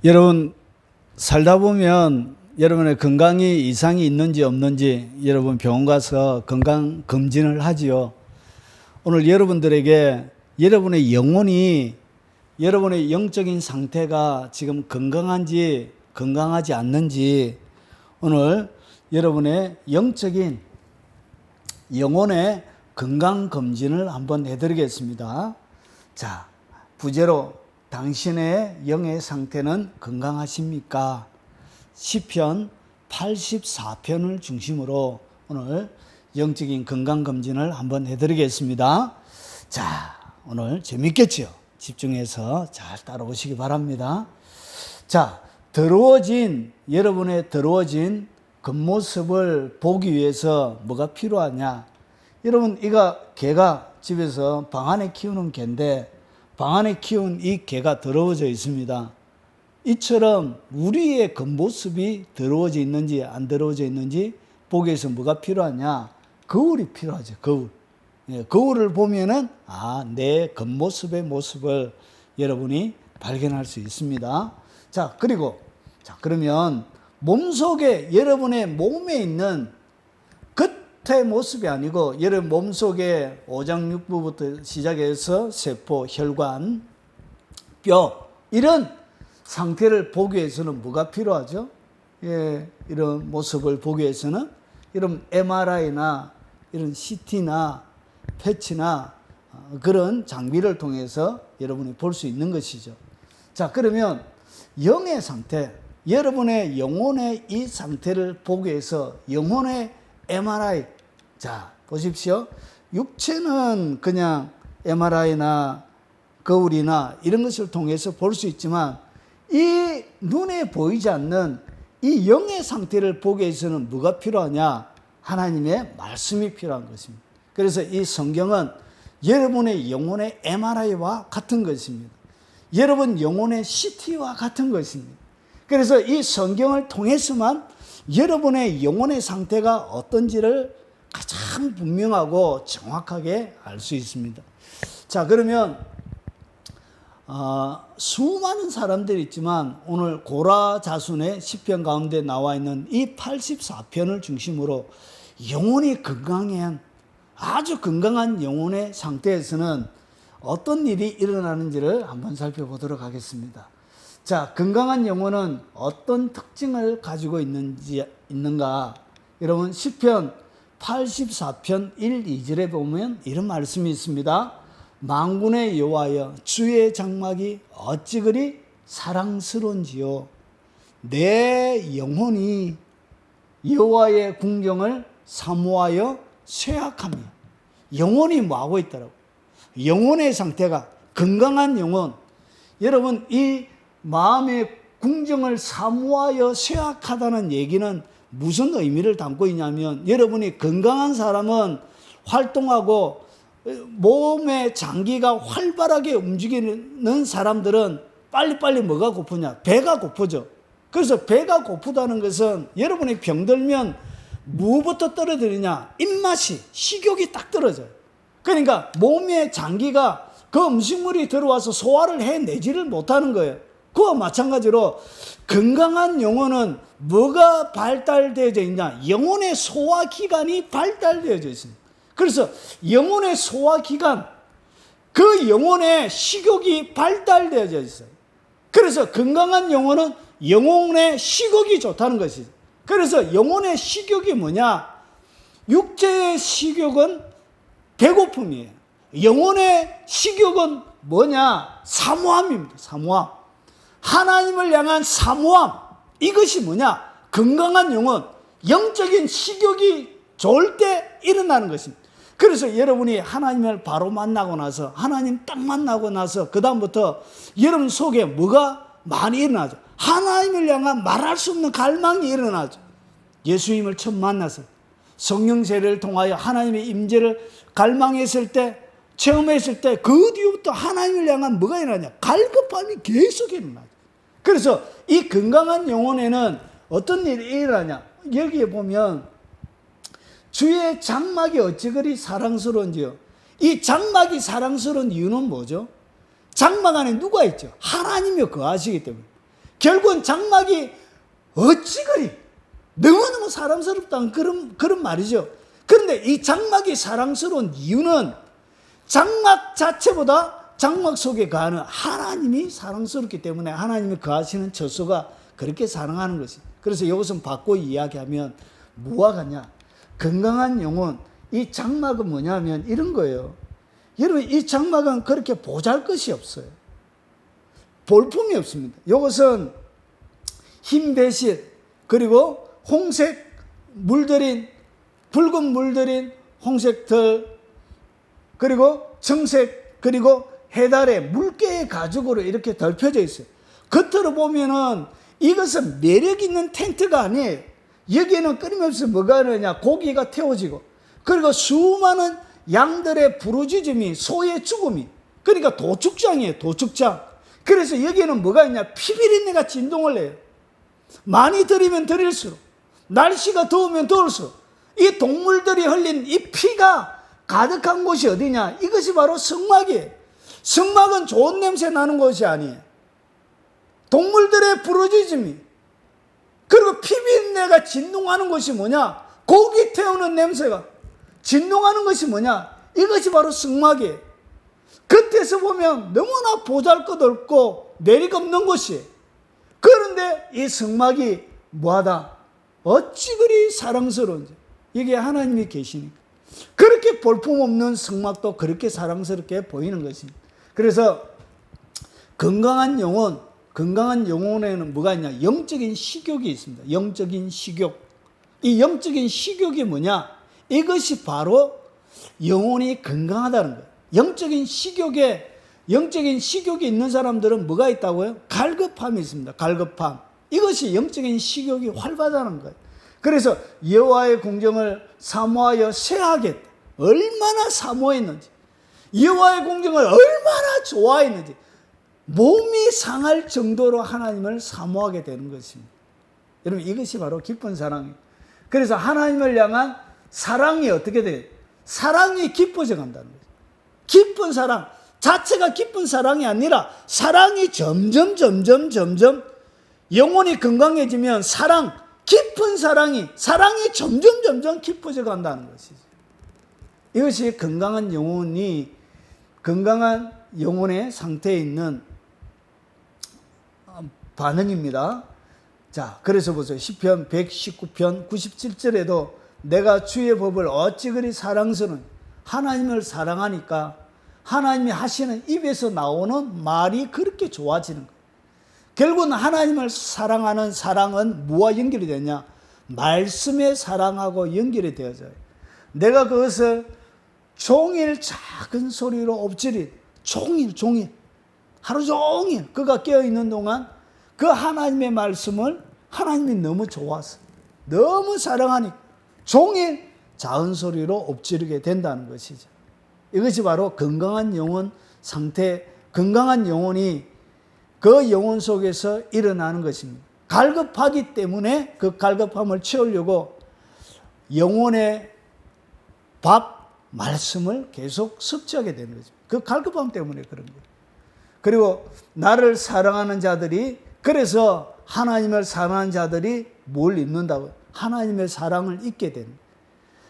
여러분 살다 보면 여러분의 건강에 이상이 있는지 없는지 여러분 병원 가서 건강 검진을 하지요. 오늘 여러분들에게 여러분의 영혼이 여러분의 영적인 상태가 지금 건강한지 건강하지 않는지 오늘 여러분의 영적인 영혼의 건강 검진을 한번 해드리겠습니다. 자, 부제로 당신의 영의 상태는 건강하십니까? 시편 84편을 중심으로 오늘 영적인 건강검진을 한번 해드리겠습니다. 자, 오늘 재밌겠죠? 집중해서 잘 따라오시기 바랍니다. 자, 여러분의 더러워진 겉모습을 보기 위해서 뭐가 필요하냐? 여러분, 개가 집에서 방 안에 키우는 개인데 방 안에 키운 이 개가 더러워져 있습니다. 이처럼 우리의 겉모습이 더러워져 있는지 안 더러워져 있는지 보기 위해서 뭐가 필요하냐? 거울이 필요하죠. 거울. 거울을 보면은 내 겉모습의 모습을 여러분이 발견할 수 있습니다. 자, 그러면 몸속에 여러분의 몸에 있는 겉의 모습이 아니고 여러분 몸속에 오장육부부터 시작해서 세포, 혈관, 뼈 이런 상태를 보기 위해서는 뭐가 필요하죠? 이런 모습을 보기 위해서는 이런 MRI나 이런 CT나 패치나 그런 장비를 통해서 여러분이 볼 수 있는 것이죠. 자, 그러면 영의 상태, 여러분의 영혼의 이 상태를 보기 위해서 영혼의 MRI. 자, 보십시오. 육체는 그냥 MRI나 거울이나 이런 것을 통해서 볼 수 있지만 이 눈에 보이지 않는 이 영의 상태를 보기 위해서는 뭐가 필요하냐? 하나님의 말씀이 필요한 것입니다. 그래서 이 성경은 여러분의 영혼의 MRI와 같은 것입니다. 여러분 영혼의 CT와 같은 것입니다. 그래서 이 성경을 통해서만 여러분의 영혼의 상태가 어떤지를 가장 분명하고 정확하게 알 수 있습니다. 자, 그러면 수많은 사람들이 있지만 오늘 고라자순의 시편 가운데 나와 있는 이 84편을 중심으로 영혼이 건강한 아주 건강한 영혼의 상태에서는 어떤 일이 일어나는지를 한번 살펴보도록 하겠습니다. 자, 건강한 영혼은 어떤 특징을 가지고 있는가? 여러분 시편 84편 1, 2절에 보면 이런 말씀이 있습니다. 만군의 여호와여, 주의 장막이 어찌 그리 사랑스러운지요. 내 영혼이 여호와의 궁경을 사모하여 쇠약하며. 영혼이 뭐하고 있더라고? 영혼의 상태가 건강한 영혼. 여러분, 이 마음의 궁정을 사모하여 쇠약하다는 얘기는 무슨 의미를 담고 있냐면, 여러분이 건강한 사람은 활동하고 몸의 장기가 활발하게 움직이는 사람들은 빨리빨리 뭐가 고프냐? 배가 고프죠. 그래서 배가 고프다는 것은 여러분이 병들면 무엇부터 떨어뜨리냐? 입맛이, 식욕이 딱 떨어져요. 그러니까 몸의 장기가 그 음식물이 들어와서 소화를 해내지를 못하는 거예요. 그와 마찬가지로 건강한 영혼은 뭐가 발달되어져 있냐? 영혼의 소화기관이 발달되어져 있습니다. 그래서 영혼의 소화기관, 그 영혼의 식욕이 발달되어져 있어요. 그래서 건강한 영혼은 영혼의 식욕이 좋다는 것이죠. 그래서 영혼의 식욕이 뭐냐? 육체의 식욕은 배고픔이에요. 영혼의 식욕은 뭐냐? 사모함입니다. 사모함. 하나님을 향한 사모함. 이것이 뭐냐? 건강한 영혼, 영적인 식욕이 좋을 때 일어나는 것입니다. 그래서 여러분이 하나님을 바로 만나고 나서, 하나님 딱 만나고 나서 그 다음부터 여러분 속에 뭐가 많이 일어나죠? 하나님을 향한 말할 수 없는 갈망이 일어나죠. 예수님을 처음 만나서 성령 세례를 통하여 하나님의 임재를 갈망했을 때, 체험했을 때 그 뒤부터 하나님을 향한 뭐가 일어나냐? 갈급함이 계속 일어나죠. 그래서 이 건강한 영혼에는 어떤 일이 일어나냐? 여기에 보면 주의 장막이 어찌 그리 사랑스러운지요. 이 장막이 사랑스러운 이유는 뭐죠? 장막 안에 누가 있죠? 하나님이 거하시기 때문에. 결국은 장막이 어찌 그리 너무너무 사랑스럽다는 그런 말이죠. 그런데 이 장막이 사랑스러운 이유는 장막 자체보다 장막 속에 거하는 하나님이 사랑스럽기 때문에 하나님이 거하시는 처소가 그렇게 사랑하는 것이. 그래서 이것은 바꿔 이야기하면 뭐와 같냐? 건강한 영혼, 이 장막은 뭐냐면 이런 거예요. 여러분, 이 장막은 그렇게 보잘것이 없어요. 볼품이 없습니다. 이것은 흰 배실, 그리고 홍색 물들인, 붉은 물들인 홍색 털, 그리고 청색, 그리고 해달의 물개의 가죽으로 이렇게 덮여져 있어요. 겉으로 보면은 이것은 매력 있는 텐트가 아니에요. 여기에는 끊임없이 뭐가 있느냐? 고기가 태워지고, 그리고 수많은 양들의 부르짖음이, 소의 죽음이, 그러니까 도축장이에요. 도축장. 그래서 여기에는 뭐가 있냐? 피비린내가 진동을 해요. 많이 들이면 들일수록, 날씨가 더우면 더울수록 이 동물들이 흘린 이 피가 가득한 곳이 어디냐? 이것이 바로 성막이에요. 성막은 좋은 냄새 나는 곳이 아니에요. 동물들의 부르짖음이, 그리고 피비린내가 진동하는 것이 뭐냐? 고기 태우는 냄새가 진동하는 것이 뭐냐? 이것이 바로 성막이에요. 겉에서 보면 너무나 보잘것없고 매력 없는 곳이에요. 그런데 이 성막이 뭐하다? 어찌 그리 사랑스러운지. 이게 하나님이 계시니까. 그렇게 볼품없는 성막도 그렇게 사랑스럽게 보이는 것입니다. 그래서 건강한 영혼에는 뭐가 있냐? 영적인 식욕이 있습니다. 영적인 식욕. 이 영적인 식욕이 뭐냐? 이것이 바로 영혼이 건강하다는 거예요. 영적인 식욕이 있는 사람들은 뭐가 있다고요? 갈급함이 있습니다. 갈급함. 이것이 영적인 식욕이 활발하다는 거예요. 그래서 여호와의 공정을 사모하여 쇠하겠다. 얼마나 사모했는지, 여호와의 공정을 얼마나 좋아했는지, 몸이 상할 정도로 하나님을 사모하게 되는 것입니다. 여러분, 이것이 바로 기쁜 사랑이에요. 그래서 하나님을 향한 사랑이 어떻게 돼요? 사랑이 깊어져 간다는 거예요. 기쁜 사랑 자체가 기쁜 사랑이 아니라 사랑이 점점 영혼이 건강해지면 깊은 사랑이 점점 깊어져 간다는 것이죠. 이것이 건강한 영혼의 상태에 있는 반응입니다. 자, 그래서 보세요. 시편 119편 97절에도 내가 주의 법을 어찌 그리 사랑스러운, 하나님을 사랑하니까 하나님이 하시는 입에서 나오는 말이 그렇게 좋아지는 거예요. 결국은 하나님을 사랑하는 사랑은 뭐와 연결이 되냐? 말씀의 사랑하고 연결이 되어져요. 내가 그것을 종일 작은 소리로 엎질이, 종일 하루 종일 그가 깨어있는 동안 그 하나님의 말씀을 하나님이 너무 좋아서, 너무 사랑하니까 종일 작은 소리로 엎지르게 된다는 것이죠. 이것이 바로 건강한 영혼 상태, 건강한 영혼이 그 영혼 속에서 일어나는 것입니다. 갈급하기 때문에 그 갈급함을 채우려고 영혼의 밥, 말씀을 계속 섭취하게 되는 거죠. 그 갈급함 때문에 그런 거예요. 그리고 나를 사랑하는 자들이, 그래서 하나님을 사랑하는 자들이 뭘 입는다고요? 하나님의 사랑을 입게 됩니다.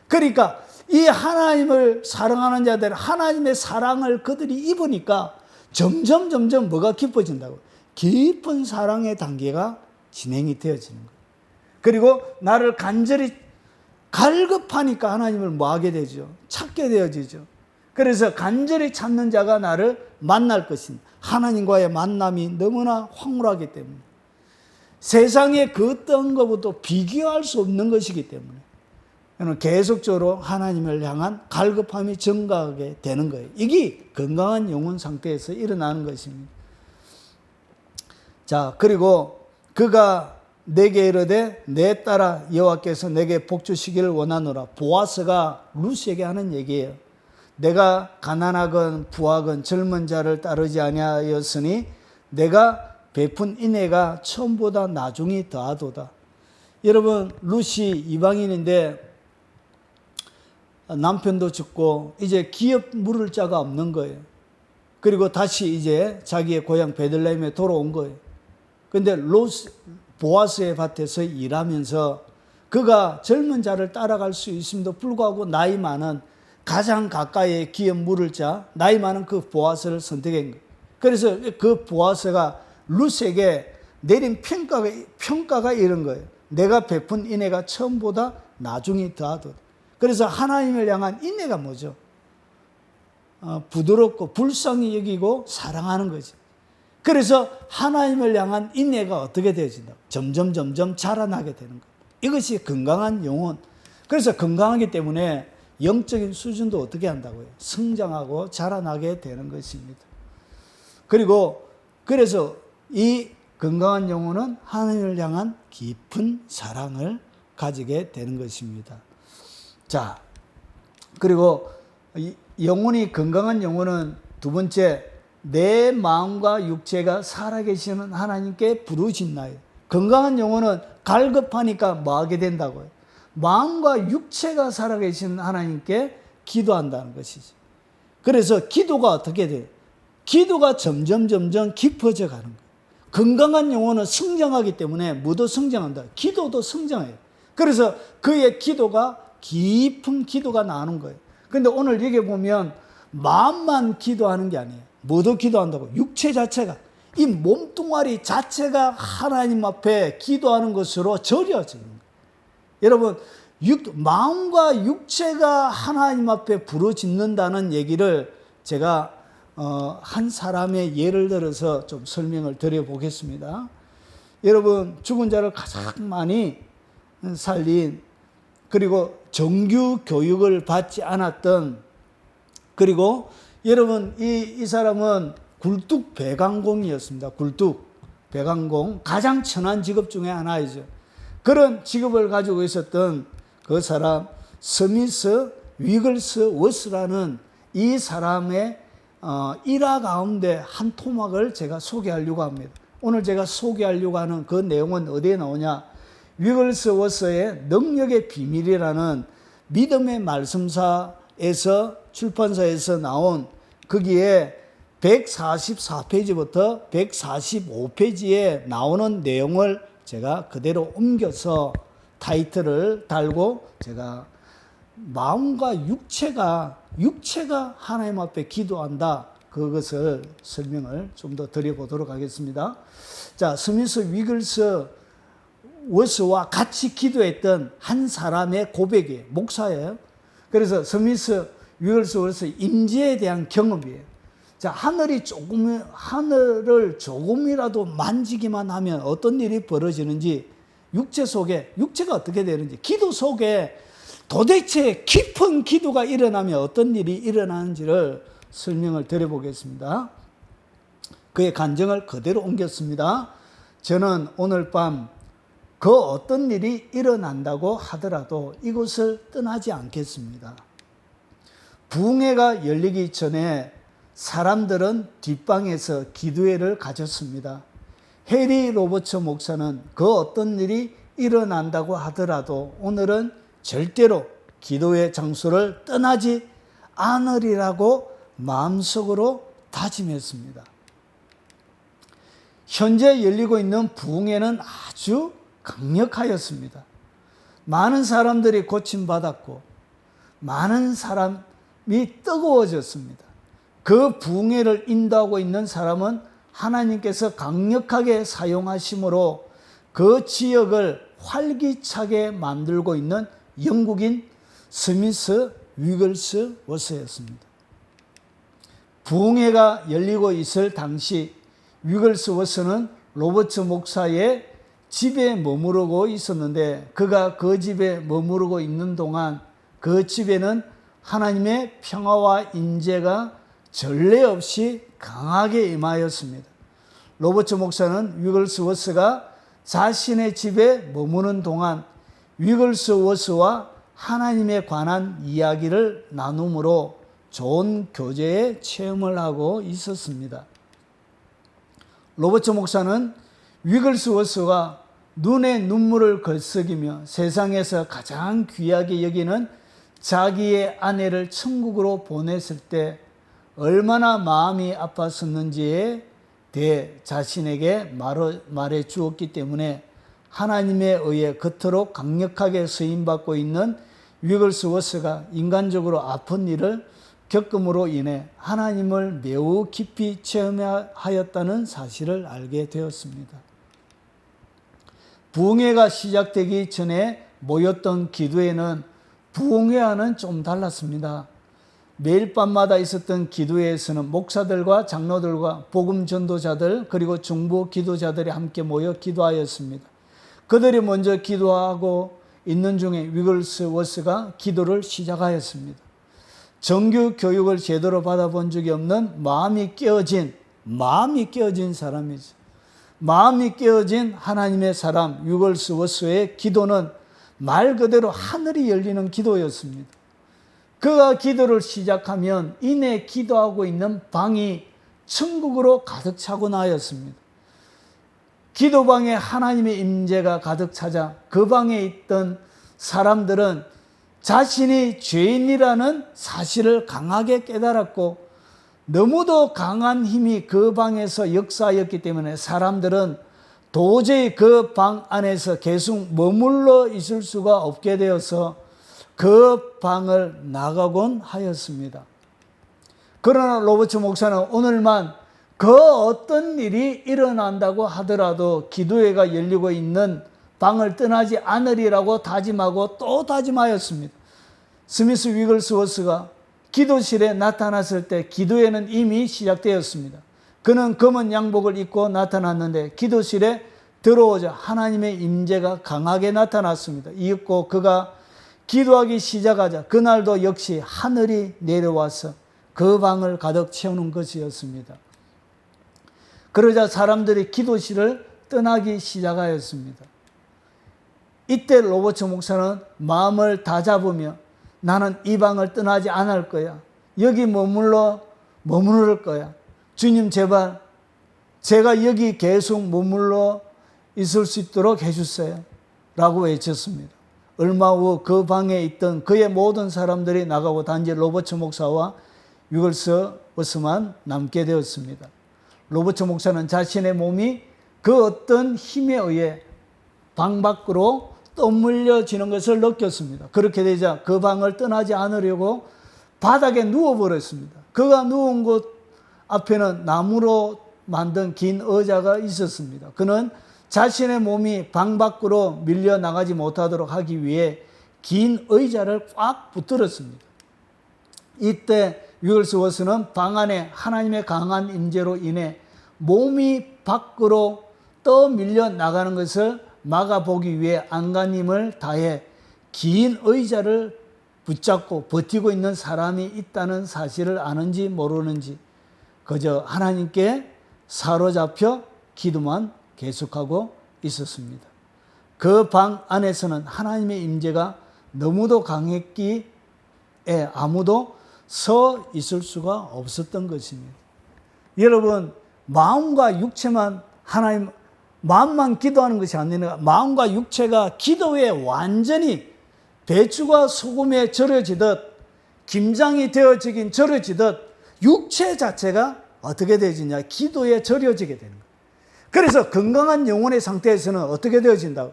그러니까 이 하나님을 사랑하는 자들, 하나님의 사랑을 그들이 입으니까 점점 뭐가 깊어진다고? 깊은 사랑의 단계가 진행이 되어지는 거예요. 그리고 나를 간절히 갈급하니까 하나님을 뭐하게 되죠? 찾게 되어지죠. 그래서 간절히 찾는 자가 나를 만날 것입니다. 하나님과의 만남이 너무나 황홀하기 때문에, 세상의 그 어떤 것보다 비교할 수 없는 것이기 때문에 계속적으로 하나님을 향한 갈급함이 증가하게 되는 거예요. 이게 건강한 영혼 상태에서 일어나는 것입니다. 자, 그리고 그가 내게 이르되 내 딸아 여호와께서 내게 복 주시기를 원하노라. 보아스가 루스에게 하는 얘기예요. 내가 가난하건 부하건 젊은 자를 따르지 아니하였으니 내가 베푼 인애가 처음보다 나중이 더하도다. 여러분, 루시 이방인인데 남편도 죽고 이제 기업 물을 자가 없는 거예요. 그리고 다시 이제 자기의 고향 베들레헴에 돌아온 거예요. 근데 보아스의 밭에서 일하면서 그가 젊은 자를 따라갈 수 있음에도 불구하고 나이 많은 가장 가까이에 기어 물을 자 나이 많은 그 보아스를 선택한 거예요. 그래서 그 보아스가 룻에게 내린 평가가 이런 거예요. 내가 베푼 인애가 처음보다 나중이 더하도다. 그래서 하나님을 향한 인애가 뭐죠? 부드럽고 불쌍히 여기고 사랑하는 거지. 그래서 하나님을 향한 인애가 어떻게 되어진다? 점점 자라나게 되는 거예요. 이것이 건강한 영혼. 그래서 건강하기 때문에 영적인 수준도 어떻게 한다고요? 성장하고 자라나게 되는 것입니다. 그래서 이 건강한 영혼은 하나님을 향한 깊은 사랑을 가지게 되는 것입니다. 자, 그리고 건강한 영혼은 두 번째, 내 마음과 육체가 살아계시는 하나님께 부르신 나예요. 건강한 영혼은 갈급하니까 뭐 하게 된다고요? 마음과 육체가 살아계시는 하나님께 기도한다는 것이지. 그래서 기도가 어떻게 돼요? 기도가 점점 깊어져 가는 거예요. 건강한 영혼은 성장하기 때문에 뭐도 성장한다. 기도도 성장해요. 그래서 그의 기도가 깊은 기도가 나오는 거예요. 그런데 오늘 여기 보면 마음만 기도하는 게 아니에요. 뭐도 기도한다고? 육체 자체가, 이 몸뚱아리 자체가 하나님 앞에 기도하는 것으로 절여지는 거예요. 여러분, 마음과 육체가 하나님 앞에 부르짖는다는 얘기를 제가 한 사람의 예를 들어서 좀 설명을 드려보겠습니다. 여러분, 죽은 자를 가장 많이 살린, 그리고 정규 교육을 받지 않았던, 그리고 여러분 이 사람은 굴뚝 배관공이었습니다. 굴뚝 배관공, 가장 천한 직업 중에 하나이죠. 그런 직업을 가지고 있었던 그 사람 스미스 위글스워스라는 이 사람의 일화 가운데 한 토막을 제가 소개하려고 합니다. 오늘 제가 소개하려고 하는 그 내용은 어디에 나오냐? 위글스워스의 능력의 비밀이라는 믿음의 말씀사에서, 출판사에서 나온, 거기에 144페이지부터 145페이지에 나오는 내용을 제가 그대로 옮겨서 타이틀을 달고 제가 마음과 육체가 하나님 앞에 기도한다, 그것을 설명을 좀 더 드려보도록 하겠습니다. 자, 스미스 위글스워스와 같이 기도했던 한 사람의 고백이에요. 목사예요. 그래서 스미스 위글스워스 임재에 대한 경험이에요. 자, 하늘을 조금이라도 만지기만 하면 어떤 일이 벌어지는지, 육체가 어떻게 되는지, 기도 속에 도대체 깊은 기도가 일어나면 어떤 일이 일어나는지를 설명을 드려보겠습니다. 그의 간증을 그대로 옮겼습니다. 저는 오늘 밤 그 어떤 일이 일어난다고 하더라도 이곳을 떠나지 않겠습니다. 부흥회가 열리기 전에 사람들은 뒷방에서 기도회를 가졌습니다. 해리 로버츠 목사는 그 어떤 일이 일어난다고 하더라도 오늘은 절대로 기도회 장소를 떠나지 않으리라고 마음속으로 다짐했습니다. 현재 열리고 있는 부흥회는 아주 강력하였습니다. 많은 사람들이 고침받았고 많은 사람이 뜨거워졌습니다. 그 부흥회를 인도하고 있는 사람은 하나님께서 강력하게 사용하심으로 그 지역을 활기차게 만들고 있는 영국인 스미스 위글스워스였습니다. 부흥회가 열리고 있을 당시 위글스워스는 로버츠 목사의 집에 머무르고 있었는데, 그가 그 집에 머무르고 있는 동안 그 집에는 하나님의 평화와 인재가 전례 없이 강하게 임하였습니다. 로버츠 목사는 위글스워스가 자신의 집에 머무는 동안 위글스워스와 하나님에 관한 이야기를 나눔으로 좋은 교제의 체험을 하고 있었습니다. 로버츠 목사는 위글스워스가 눈에 눈물을 걸썩이며 세상에서 가장 귀하게 여기는 자기의 아내를 천국으로 보냈을 때 얼마나 마음이 아팠었는지에 대해 자신에게 말해 주었기 때문에 하나님에 의해 그토록 강력하게 쓰임받고 있는 위글스워스가 인간적으로 아픈 일을 겪음으로 인해 하나님을 매우 깊이 체험하였다는 사실을 알게 되었습니다. 부흥회가 시작되기 전에 모였던 기도회는 부흥회와는 좀 달랐습니다. 매일 밤마다 있었던 기도회에서는 목사들과 장로들과 복음 전도자들 그리고 중보 기도자들이 함께 모여 기도하였습니다. 그들이 먼저 기도하고 있는 중에 위글스워스가 기도를 시작하였습니다. 정규 교육을 제대로 받아본 적이 없는 마음이 깨어진 사람이죠. 마음이 깨어진 하나님의 사람 위글스워스의 기도는 말 그대로 하늘이 열리는 기도였습니다. 그가 기도를 시작하면 이내 기도하고 있는 방이 천국으로 가득 차고 나였습니다. 기도방에 하나님의 임재가 가득 차자 그 방에 있던 사람들은 자신이 죄인이라는 사실을 강하게 깨달았고 너무도 강한 힘이 그 방에서 역사하였기 때문에 사람들은 도저히 그 방 안에서 계속 머물러 있을 수가 없게 되어서 그 방을 나가곤 하였습니다. 그러나 로버츠 목사는 오늘만 그 어떤 일이 일어난다고 하더라도 기도회가 열리고 있는 방을 떠나지 않으리라고 다짐하고 또 다짐하였습니다. 스미스 위글스워스가 기도실에 나타났을 때 기도회는 이미 시작되었습니다. 그는 검은 양복을 입고 나타났는데 기도실에 들어오자 하나님의 임재가 강하게 나타났습니다. 이윽고 그가 기도하기 시작하자 그날도 역시 하늘이 내려와서 그 방을 가득 채우는 것이었습니다. 그러자 사람들이 기도실을 떠나기 시작하였습니다. 이때 로버츠 목사는 마음을 다잡으며 나는 이 방을 떠나지 않을 거야. 여기 머무를 거야. 주님 제발 제가 여기 계속 머물러 있을 수 있도록 해주세요. 라고 외쳤습니다. 얼마 후 그 방에 있던 그의 모든 사람들이 나가고 단지 로버츠 목사와 위글스워스만 남게 되었습니다. 로버츠 목사는 자신의 몸이 그 어떤 힘에 의해 방 밖으로 떠밀려지는 것을 느꼈습니다. 그렇게 되자 그 방을 떠나지 않으려고 바닥에 누워버렸습니다. 그가 누운 곳 앞에는 나무로 만든 긴 의자가 있었습니다. 그는 자신의 몸이 방 밖으로 밀려나가지 못하도록 하기 위해 긴 의자를 꽉 붙들었습니다. 이때 위글스워스는 방 안에 하나님의 강한 임재로 인해 몸이 밖으로 떠밀려 나가는 것을 막아보기 위해 안간힘을 다해 긴 의자를 붙잡고 버티고 있는 사람이 있다는 사실을 아는지 모르는지 그저 하나님께 사로잡혀 기도만 계속하고 있었습니다. 그 방 안에서는 하나님의 임재가 너무도 강했기에 아무도 서 있을 수가 없었던 것입니다. 여러분, 마음과 육체만 하나님, 마음만 기도하는 것이 아니라 마음과 육체가 기도에 완전히 배추가 소금에 절여지듯 김장이 되어지긴 절여지듯 육체 자체가 어떻게 되어지냐? 기도에 절여지게 되는 거예요. 그래서 건강한 영혼의 상태에서는 어떻게 되어진다고?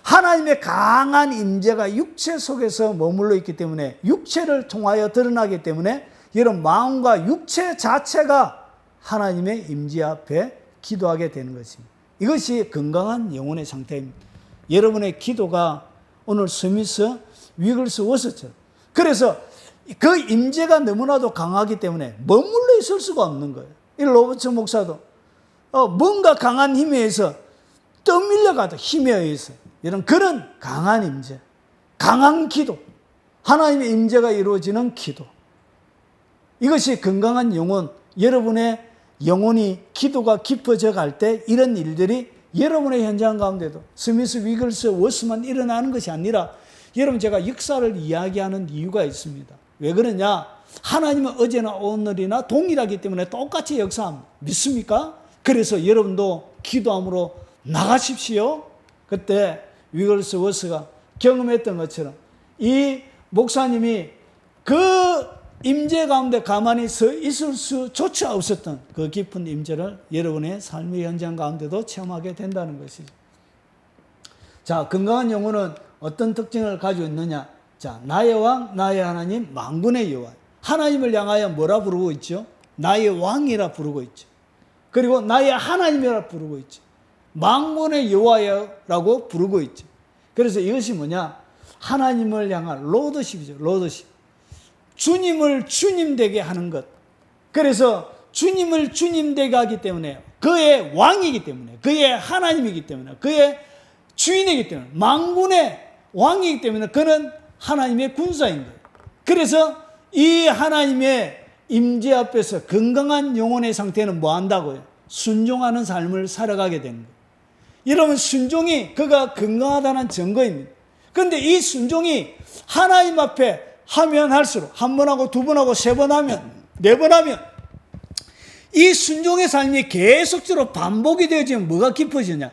하나님의 강한 임재가 육체 속에서 머물러 있기 때문에 육체를 통하여 드러나기 때문에 여러분 마음과 육체 자체가 하나님의 임재 앞에 기도하게 되는 것입니다. 이것이 건강한 영혼의 상태입니다. 여러분의 기도가 오늘 스미스 위글스워스처럼 그래서 그 임재가 너무나도 강하기 때문에 머물러 있을 수가 없는 거예요. 이 로버츠 목사도 뭔가 강한 힘에 의해서 떠밀려가도 힘에 의해서 이런 그런 강한 임재, 강한 기도, 하나님의 임재가 이루어지는 기도. 이것이 건강한 영혼, 여러분의 영혼이 기도가 깊어져 갈 때 이런 일들이 여러분의 현장 가운데도 스미스 위글스워스만 일어나는 것이 아니라 여러분 제가 역사를 이야기하는 이유가 있습니다. 왜 그러냐? 하나님은 어제나 오늘이나 동일하기 때문에 똑같이 역사합니다. 믿습니까? 그래서 여러분도 기도함으로 나가십시오. 그때 위글스워스가 경험했던 것처럼 이 목사님이 그 임재 가운데 가만히 서 있을 수조차 없었던 그 깊은 임재를 여러분의 삶의 현장 가운데도 체험하게 된다는 것이죠. 자, 건강한 영혼은 어떤 특징을 가지고 있느냐? 자, 나의 왕, 나의 하나님, 만군의 여호와. 하나님을 향하여 뭐라 부르고 있죠? 나의 왕이라 부르고 있죠. 그리고 나의 하나님이라 부르고 있죠. 만군의 여호와라고 부르고 있죠. 그래서 이것이 뭐냐? 하나님을 향한 로드십이죠. 로드십. 주님을 주님 되게 하는 것. 그래서 주님을 주님 되게 하기 때문에 그의 왕이기 때문에 그의 하나님이기 때문에 그의 주인이기 때문에 만군의 왕이기 때문에 그는 하나님의 군사인 거예요. 그래서 이 하나님의 임재 앞에서 건강한 영혼의 상태는 뭐 한다고요? 순종하는 삶을 살아가게 되는 거예요. 여러분, 순종이 그가 건강하다는 증거입니다. 그런데 이 순종이 하나님 앞에 하면 할수록 한 번 하고 두 번 하고 세 번 하면 네 번 하면 이 순종의 삶이 계속적으로 반복이 되어지면 뭐가 깊어지냐?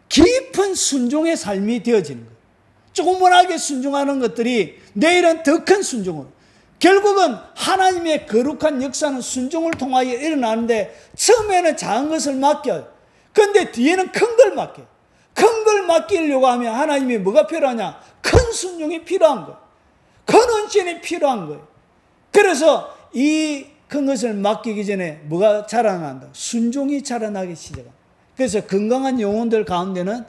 깊은 순종의 삶이 되어지는 거예요. 조그만하게 순종하는 것들이 내일은 더 큰 순종으로, 결국은 하나님의 거룩한 역사는 순종을 통하여 일어나는데 처음에는 작은 것을 맡겨요. 그런데 뒤에는 큰 걸 맡겨요. 큰 걸 맡기려고 하면 하나님이 뭐가 필요하냐? 큰 순종이 필요한 거예요. 큰 헌신이 필요한 거예요. 그래서 이 큰 것을 맡기기 전에 뭐가 자라난다? 순종이 자라나기 시작합니다. 그래서 건강한 영혼들 가운데는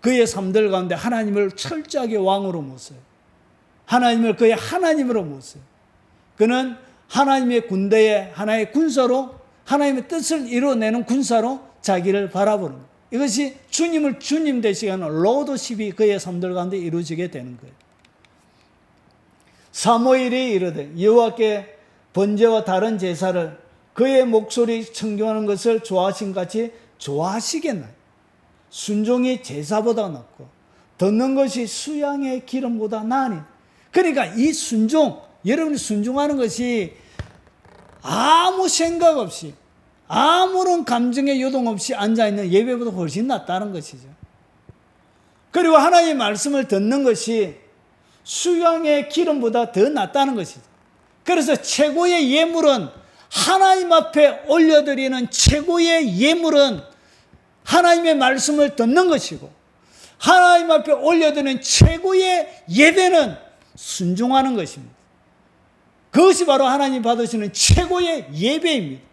그의 삶들 가운데 하나님을 철저하게 왕으로 모셔요. 하나님을 그의 하나님으로 모셔요. 그는 하나님의 군대의 하나의 군사로, 하나님의 뜻을 이루어내는 군사로 자기를 바라보는 거예요. 이것이 주님을 주님 되시게 하는 로드십이 그의 삶들 가운데 이루어지게 되는 거예요. 사무엘이 이르되 여호와께 번제와 다른 제사를 그의 목소리 청종하는 것을 좋아하신 같이 좋아하시겠나요? 순종이 제사보다 낫고 듣는 것이 수양의 기름보다 나으니. 그러니까 이 순종, 여러분이 순종하는 것이 아무 생각 없이 아무런 감정의 요동 없이 앉아있는 예배보다 훨씬 낫다는 것이죠. 그리고 하나님의 말씀을 듣는 것이 수양의 기름보다 더 낫다는 것이죠. 그래서 최고의 예물은, 하나님 앞에 올려드리는 최고의 예물은 하나님의 말씀을 듣는 것이고, 하나님 앞에 올려드리는 최고의 예배는 순종하는 것입니다. 그것이 바로 하나님 받으시는 최고의 예배입니다.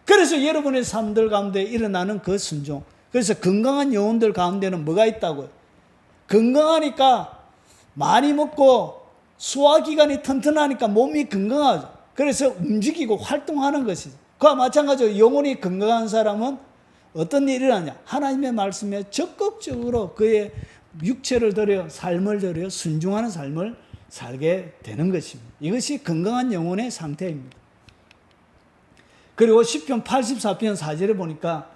그래서 여러분의 삶들 가운데 일어나는 그 순종, 그래서 건강한 영혼들 가운데는 뭐가 있다고요? 건강하니까 많이 먹고 소화기관이 튼튼하니까 몸이 건강하죠. 그래서 움직이고 활동하는 것이죠. 그와 마찬가지로 영혼이 건강한 사람은 어떤 일이 일어나냐? 하나님의 말씀에 적극적으로 그의 육체를 들여 삶을 들여 순종하는 삶을 살게 되는 것입니다. 이것이 건강한 영혼의 상태입니다. 그리고 시편 84편 4절에 보니까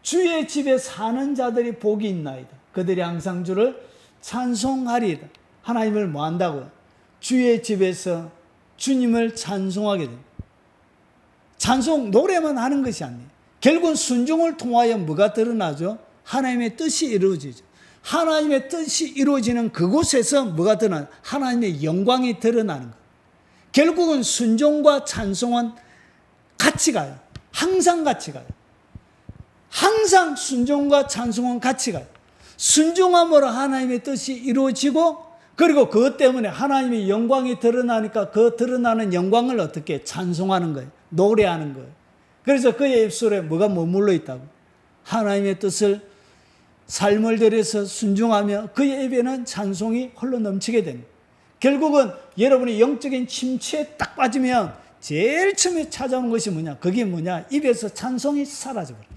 주의 집에 사는 자들이 복이 있나이다. 그들이 항상 주를 찬송하리이다. 하나님을 뭐 한다고요? 주의 집에서 주님을 찬송하게 됩니다. 찬송, 노래만 하는 것이 아니에요. 결국은 순종을 통하여 뭐가 드러나죠? 하나님의 뜻이 이루어지죠. 하나님의 뜻이 이루어지는 그곳에서 뭐가 드러나요? 하나님의 영광이 드러나는 거예요. 결국은 순종과 찬송은 같이 가요. 항상 같이 가요. 항상 순종과 찬송은 같이 가요. 순종함으로 하나님의 뜻이 이루어지고, 그리고 그것 때문에 하나님의 영광이 드러나니까 그 드러나는 영광을 어떻게 찬송하는 거예요. 노래하는 거예요. 그래서 그의 입술에 뭐가 머물러 있다고? 하나님의 뜻을 삶을 들여서 순종하며 그의 입에는 찬송이 홀로 넘치게 됩니다. 결국은 여러분이 영적인 침체에 딱 빠지면 제일 처음에 찾아오는 것이 뭐냐? 그게 뭐냐? 입에서 찬송이 사라져버려요.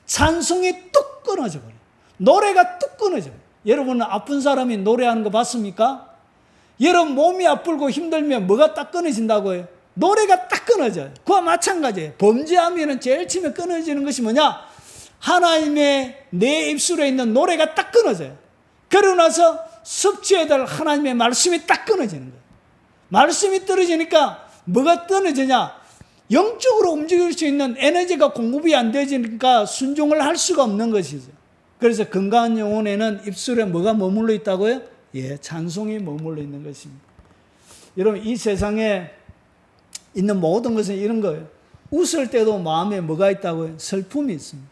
찬송이 뚝 끊어져버려요. 노래가 뚝 끊어져버려요. 여러분은 아픈 사람이 노래하는 거 봤습니까? 여러분 몸이 아프고 힘들면 뭐가 딱 끊어진다고요? 노래가 딱 끊어져요. 그와 마찬가지예요. 범죄하면 제일 처음에 끊어지는 것이 뭐냐? 하나님의 내 입술에 있는 노래가 딱 끊어져요. 그러고 나서 섭취해야 될 하나님의 말씀이 딱 끊어지는 거예요. 말씀이 떨어지니까 뭐가 끊어지냐? 영적으로 움직일 수 있는 에너지가 공급이 안 되니까 순종을 할 수가 없는 것이죠. 그래서 건강한 영혼에는 입술에 뭐가 머물러 있다고요? 예, 찬송이 머물러 있는 것입니다. 여러분, 이 세상에 있는 모든 것은 이런 거예요. 웃을 때도 마음에 뭐가 있다고요? 슬픔이 있습니다.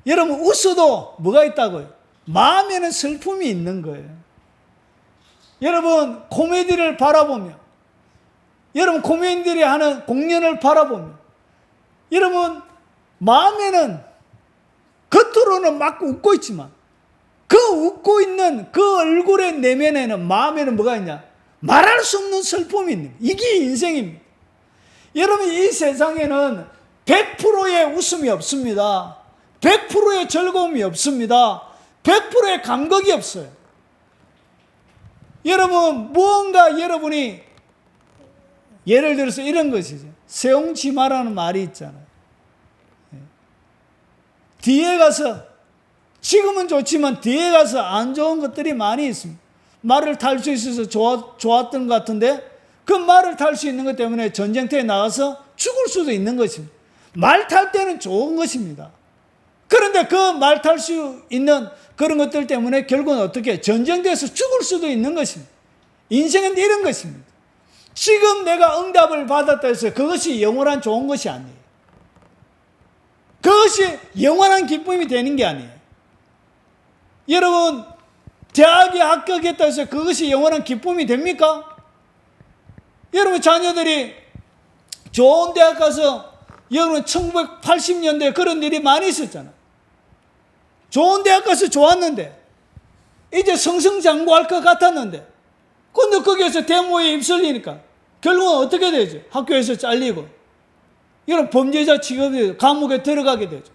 여러분 웃어도 뭐가 있다고요? 마음에는 슬픔이 있는 거예요. 여러분 코미디를 바라보며, 여러분 코미디들이 하는 공연을 바라보며, 여러분 마음에는 겉으로는 막 웃고 있지만 그 웃고 있는 그 얼굴의 내면에는, 마음에는 뭐가 있냐? 말할 수 없는 슬픔이 있는 거예요. 이게 인생입니다. 여러분 이 세상에는 100%의 웃음이 없습니다. 100%의 즐거움이 없습니다. 100%의 감격이 없어요. 여러분 무언가 여러분이 예를 들어서 이런 것이죠. 세옹지마라는 말이 있잖아요. 뒤에 가서, 지금은 좋지만 뒤에 가서 안 좋은 것들이 많이 있습니다. 말을 탈 수 있어서 좋았던 것 같은데 그 말을 탈 수 있는 것 때문에 전쟁터에 나가서 죽을 수도 있는 것입니다. 말 탈 때는 좋은 것입니다. 그런데 그 말 탈 수 있는 그런 것들 때문에 결국은 어떻게 전쟁터에서 죽을 수도 있는 것입니다. 인생은 이런 것입니다. 지금 내가 응답을 받았다 해서 그것이 영원한 좋은 것이 아니에요. 그것이 영원한 기쁨이 되는 게 아니에요. 여러분 대학에 합격했다 해서 그것이 영원한 기쁨이 됩니까? 여러분 자녀들이 좋은 대학 가서, 여러분 1980년대에 그런 일이 많이 있었잖아요. 좋은 대학 가서 좋았는데 이제 승승장구할 것 같았는데, 근데 거기에서 데모에 입설리니까 결국은 어떻게 되죠? 학교에서 잘리고, 여러분 범죄자 취급이 감옥에 들어가게 되죠.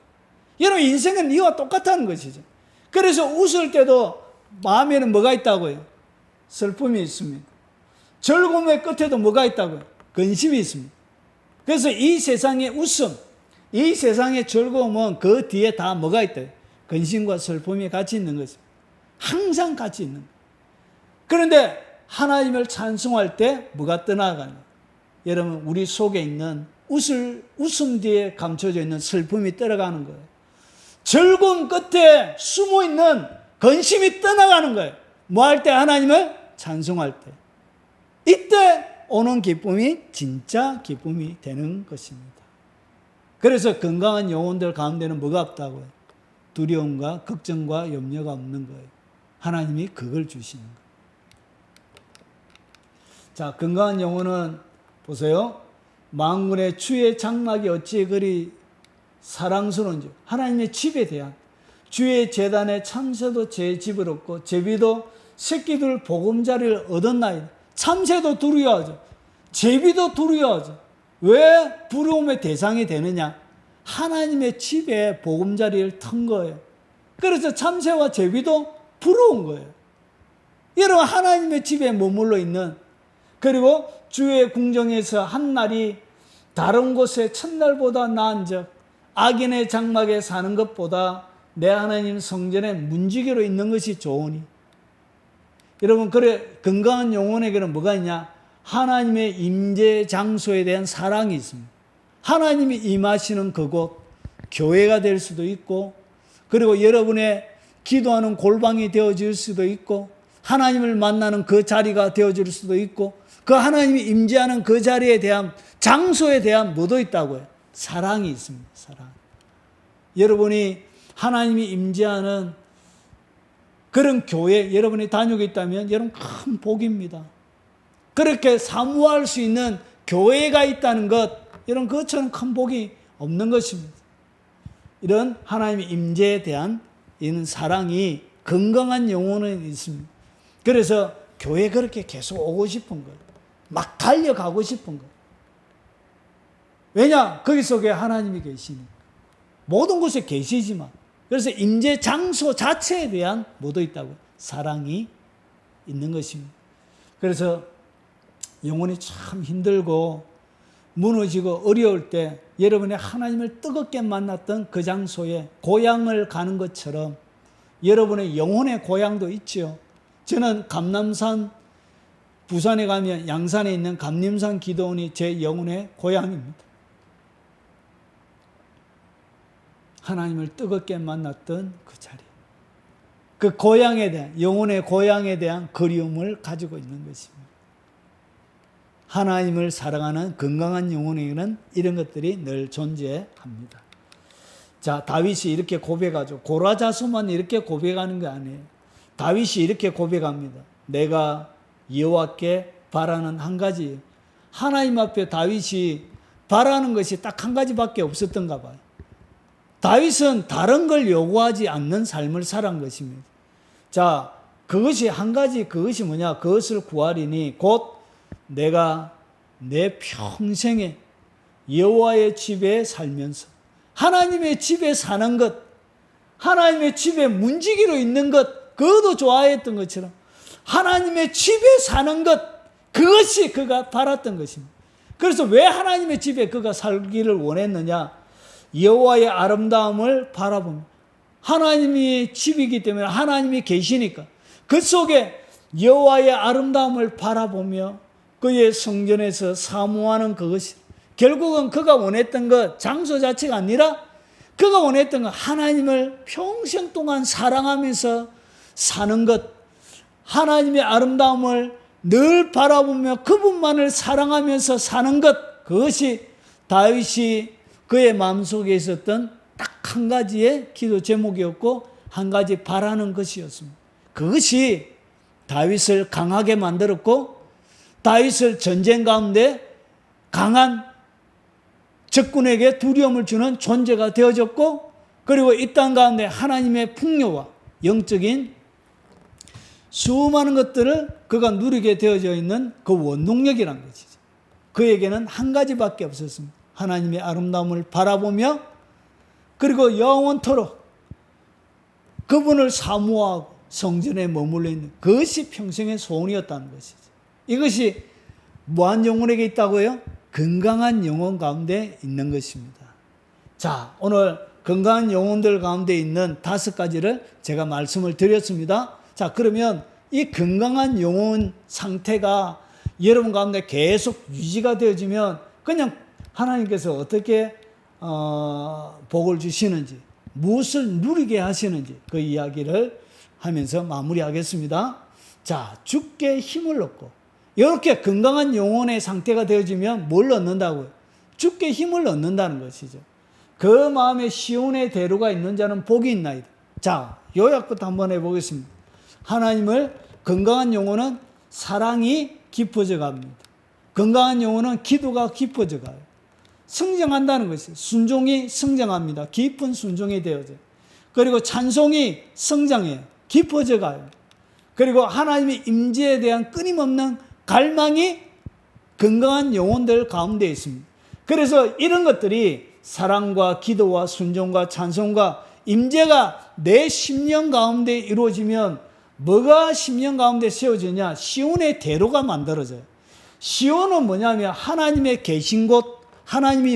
여러분 인생은 이와 똑같다는 것이죠. 그래서 웃을 때도 마음에는 뭐가 있다고요? 슬픔이 있습니다. 즐거움의 끝에도 뭐가 있다고요? 근심이 있습니다. 그래서 이 세상의 웃음, 이 세상의 즐거움은 그 뒤에 다 뭐가 있다? 근심과 슬픔이 같이 있는 것입니다. 항상 같이 있는 거예요. 그런데 하나님을 찬송할 때 뭐가 떠나가냐? 여러분 우리 속에 있는 웃음 뒤에 감춰져 있는 슬픔이 떠나가는 거예요. 즐거움 끝에 숨어있는 근심이 떠나가는 거예요. 뭐 할 때? 하나님을 찬송할 때. 이때 오는 기쁨이 진짜 기쁨이 되는 것입니다. 그래서 건강한 영혼들 가운데는 뭐가 없다고요? 두려움과 걱정과 염려가 없는 거예요. 하나님이 그걸 주시는 거예요. 자, 건강한 영혼은 보세요. 만군의 주의 장막이 어찌 그리 사랑스러운지. 하나님의 집에 대한, 주의 제단에 참새도 제 집을 얻고 제비도 새끼들 보금자리를 얻었나이다. 참새도 두려워하죠. 제비도 두려워하죠. 왜 두려움의 대상이 되느냐? 하나님의 집에 보금자리를 턴 거예요. 그래서 참새와 제비도 부러운 거예요. 여러분 하나님의 집에 머물러 있는, 그리고 주의 궁정에서 한 날이 다른 곳에 첫날보다 나은즉 악인의 장막에 사는 것보다 내 하나님 성전에 문지기로 있는 것이 좋으니. 여러분 그래 건강한 영혼에게는 뭐가 있냐? 하나님의 임재 장소에 대한 사랑이 있습니다. 하나님이 임하시는 그곳, 교회가 될 수도 있고, 그리고 여러분의 기도하는 골방이 되어질 수도 있고, 하나님을 만나는 그 자리가 되어질 수도 있고, 그 하나님이 임재하는 그 자리에 대한, 장소에 대한 뭐도 있다고요? 사랑이 있습니다. 사랑. 여러분이 하나님이 임재하는 그런 교회 여러분이 다니고 있다면 여러분 큰 복입니다. 그렇게 사모할 수 있는 교회가 있다는 것, 여러분 그것처럼 큰 복이 없는 것입니다. 이런 하나님의 임재에 대한 이런 사랑이 건강한 영혼은 있습니다. 그래서 교회 그렇게 계속 오고 싶은 거예요. 막 달려가고 싶은 거예요. 왜냐? 거기 속에 하나님이 계시니까. 모든 곳에 계시지만, 그래서 임재 장소 자체에 대한 뭐도 있다고? 사랑이 있는 것입니다. 그래서 영혼이 참 힘들고 무너지고 어려울 때 여러분의 하나님을 뜨겁게 만났던 그 장소에 고향을 가는 것처럼 여러분의 영혼의 고향도 있죠. 저는 감남산, 부산에 가면 양산에 있는 감림산 기도원이 제 영혼의 고향입니다. 하나님을 뜨겁게 만났던 그 자리, 그 고향에 대한, 영혼의 고향에 대한 그리움을 가지고 있는 것입니다. 하나님을 사랑하는 건강한 영혼에게는 이런 것들이 늘 존재합니다. 자, 다윗이 이렇게 고백하죠. 고라자수만 이렇게 고백하는 게 아니에요. 다윗이 이렇게 고백합니다. 내가 여호와께 바라는 한 가지. 하나님 앞에 다윗이 바라는 것이 딱 한 가지밖에 없었던가 봐요. 다윗은 다른 걸 요구하지 않는 삶을 살아간 것입니다. 자, 그것이 한 가지, 그것이 뭐냐? 그것을 구하리니 곧 내가 내 평생에 여호와의 집에 살면서 하나님의 집에 사는 것, 하나님의 집에 문지기로 있는 것, 그것도 좋아했던 것처럼 하나님의 집에 사는 것, 그것이 그가 바랐던 것입니다. 그래서 왜 하나님의 집에 그가 살기를 원했느냐? 여호와의 아름다움을 바라보며 하나님이 집이기 때문에 하나님이 계시니까 그 속에 여호와의 아름다움을 바라보며 그의 성전에서 사모하는 그것이 결국은 그가 원했던 것, 장소 자체가 아니라 그가 원했던 것, 하나님을 평생 동안 사랑하면서 사는 것, 하나님의 아름다움을 늘 바라보며 그분만을 사랑하면서 사는 것, 그것이 다윗이 그의 마음속에 있었던 딱 한 가지의 기도 제목이었고 한 가지 바라는 것이었습니다. 그것이 다윗을 강하게 만들었고 다윗을 전쟁 가운데 강한 적군에게 두려움을 주는 존재가 되어졌고 그리고 이 땅 가운데 하나님의 풍요와 영적인 수많은 것들을 그가 누리게 되어져 있는 그 원동력이란 것이죠. 그에게는 한 가지밖에 없었습니다. 하나님의 아름다움을 바라보며 그리고 영원토록 그분을 사모하고 성전에 머물러 있는 그것이 평생의 소원이었다는 것이죠. 이것이 무한 영혼에게 있다고요? 건강한 영혼 가운데 있는 것입니다. 자, 오늘 건강한 영혼들 가운데 있는 5가지를 제가 말씀을 드렸습니다. 자, 그러면 이 건강한 영혼 상태가 여러분 가운데 계속 유지가 되어지면 그냥 하나님께서 어떻게 복을 주시는지 무엇을 누리게 하시는지 그 이야기를 하면서 마무리하겠습니다. 자, 주께 힘을 얻고 이렇게 건강한 영혼의 상태가 되어지면 뭘 얻는다고요? 주께 힘을 얻는다는 것이죠. 그 마음에 시온의 대로가 있는 자는 복이 있나이다. 자, 요약부터 한번 해보겠습니다. 하나님을 건강한 영혼은 사랑이 깊어져 갑니다. 건강한 영혼은 기도가 깊어져 가요. 성장한다는 것이에요. 순종이 성장합니다. 깊은 순종이 되어져요. 그리고 찬송이 성장해요. 깊어져 가요. 그리고 하나님의 임재에 대한 끊임없는 갈망이 건강한 영혼들 가운데 있습니다. 그래서 이런 것들이 사랑과 기도와 순종과 찬송과 임재가 내 심령 가운데 이루어지면 뭐가 심령 가운데 세워지냐? 시온의 대로가 만들어져요. 시온은 뭐냐면 하나님의 계신 곳, 하나님이